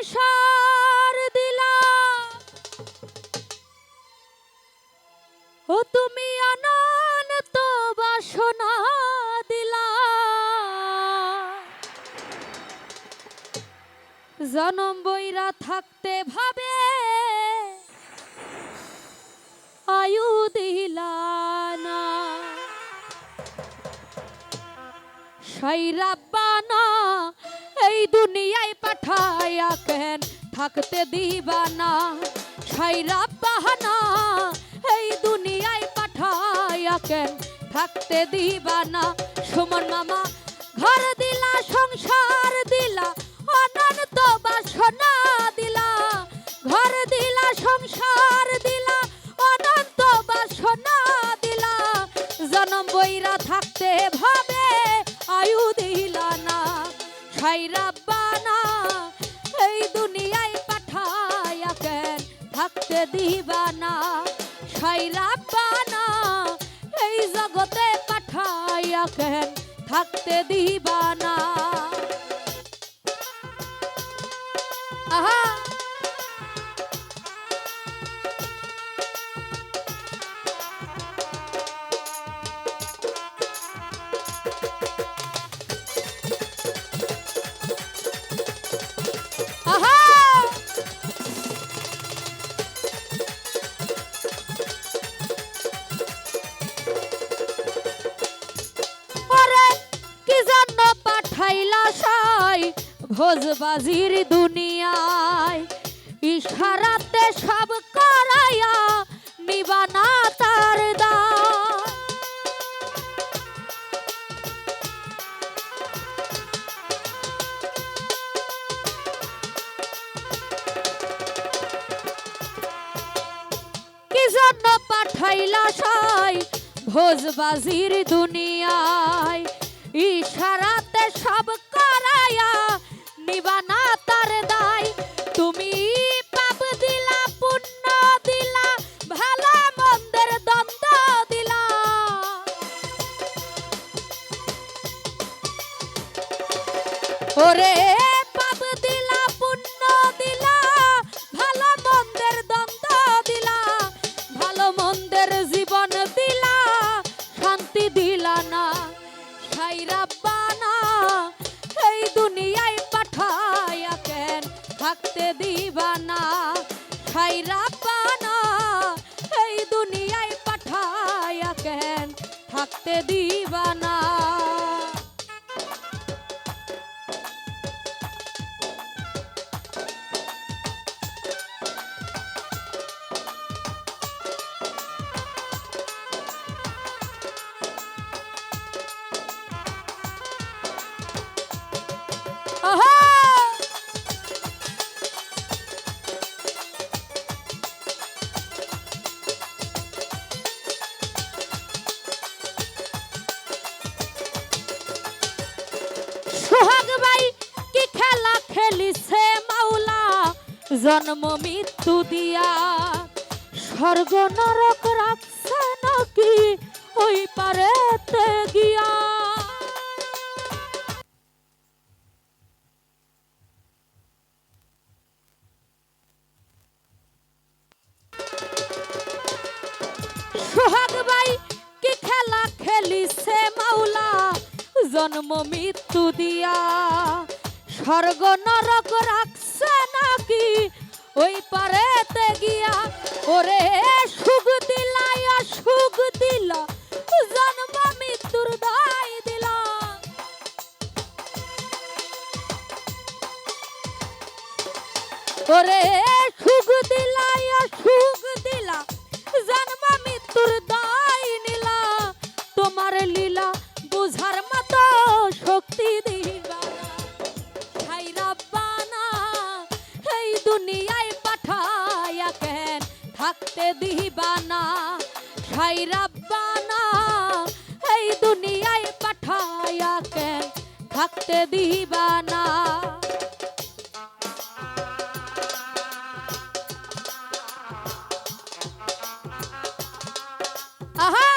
সংসার দিলা ও তুমি অনন্ত বাসনা দিলা জনম বইরা থাকতে ভাবে আয়ু দিলা না সাইরাব্বানা এই দুনিয়ায় পাঠায়া কেন থাকতে দিবা না সাইরাব্বানা এই দুনিয়ায় পাঠায়া কেন থাকতে দিবা না সুমন মামা ঘর দিলা সংসার দিলা অনন্ত বাসনা দিলা ঘর দিলা সংসার দিলা অনন্ত বাসনা দিলা জনম বইরা থাকতে ভাবে আয়ু দিলা না সাইরাব্বানা এই দুনিয়ায় পাঠায়া কেন থাকতে দিবা না সাইরাব্বানা এই জগতে পাঠায়া কেন থাকতে দিবা না আহা ভোজবাজির দুনিয়ায় ইশারাতে সব করায়া নিবানা তার দায় কি জন্য পাঠাইলা সাই ভোজবাজির দুনিয়ায় ইশারাতে সব করায়া নিবানা তার দায় তুমি পাপ দিলা পুণ্য দিলা ভালো মন্দের দ্বন্দ্ব দিলা ওরে পাপ দিলা পুণ্য দিলা ভালো মন্দের দ্বন্দ্ব দিলা ভালো মন্দের জীবন দিলা শান্তি দিলা না সাইরাব্বানা এই দুনিয়ায় পাঠায়া কেন থাকতে দিবা না সাইরাব্বানা এই দুনিয়ায় পাঠায়া কেন থাকতে দিবা না জন্ম মৃত্যু দিয়া স্বর্গ নরক রাখছে নাকি ওই পারেতে গিয়া সোহাগ ভাই কি খেলা খেলিছে মাওলা জন্ম মৃত্যু দিয়া স্বর্গ নরক রাখছে নাকি ওই পারেতে গিয়া ওরে সুখ দিলা সুখ দিলা জন্ম মৃত্যুর দায় দিলা ওরে সুখ দিলা সুখ দিলা জন্ম মৃত্যুর দায় নিলা তোমার লীলা বুঝার মতো শক্তি দিবা সাইরাব্বানা এই দুনিয়ায় পাঠায়া কেন থাকতে দিবা না সাইরাব্বানা এই দুনিয়ায় পাঠায়া কেন থাকতে দিবা না আহা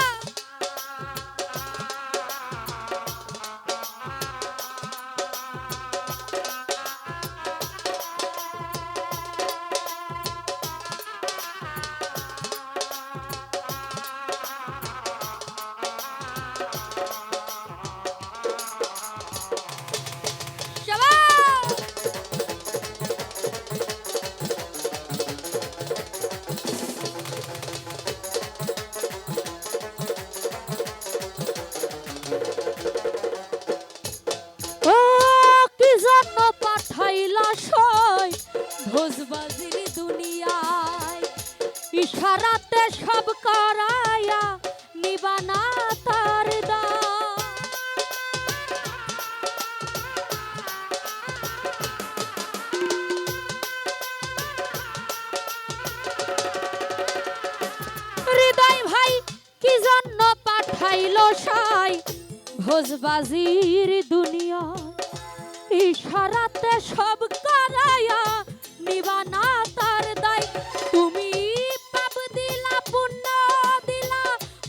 ভোজবাজির দুনিয়ায় ইশারাতে সব করায়া নিবানা তার দায়। হৃদয় ভাই কি জন্য পাঠাইলো সাই ভোজবাজির দুনিয়ায় ইশারাতে সব করায়া নিবানা তার দায়। তুমি পাপ দিলা পুণ্য দিলা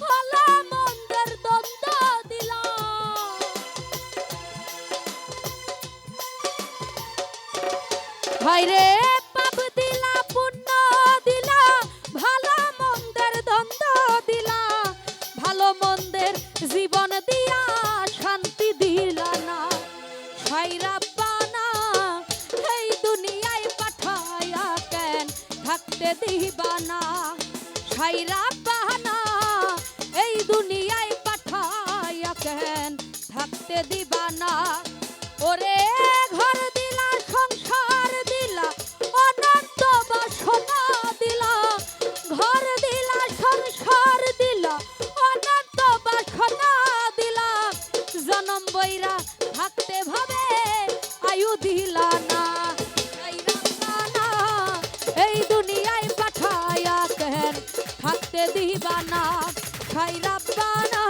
ভালো মন্দের দ্বন্দ্ব দিলা, ভাইরে পাপ দিলা পুণ্য দিলা ভালো মন্দের দ্বন্দ্ব দিলা, ভালো মন্দের জীবন দিয়া শান্তি দিলা না। সাইরা পানা এই দুনিয়ায় পাঠায়া কেন থাকতে দিবা না, সাইরা পানা এই দুনিয়ায় পাঠায়া কেন থাকতে দিবা না। ওরে ঘর দিলা সংসার দিলা অনন্ত বাসনা দিলা, ঘর দিলা সংসার দিলা অনন্ত বাসনা দিলা, জনম বইরা থাকতে ভাবে আয়ু দিলা না। এই দুনিয়ায় পাঠায়া কেন থাকতে দিবা না, খাইরা বানা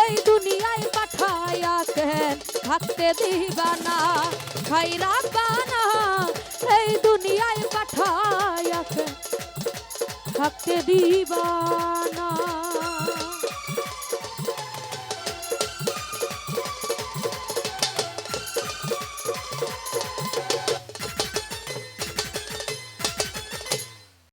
এই দুনিয়ায় পাঠায়া কেন থাকতে দিবা না, খাইরা বানা এই দুনিয়ায় পাঠায়া কেন থাকতে দিবা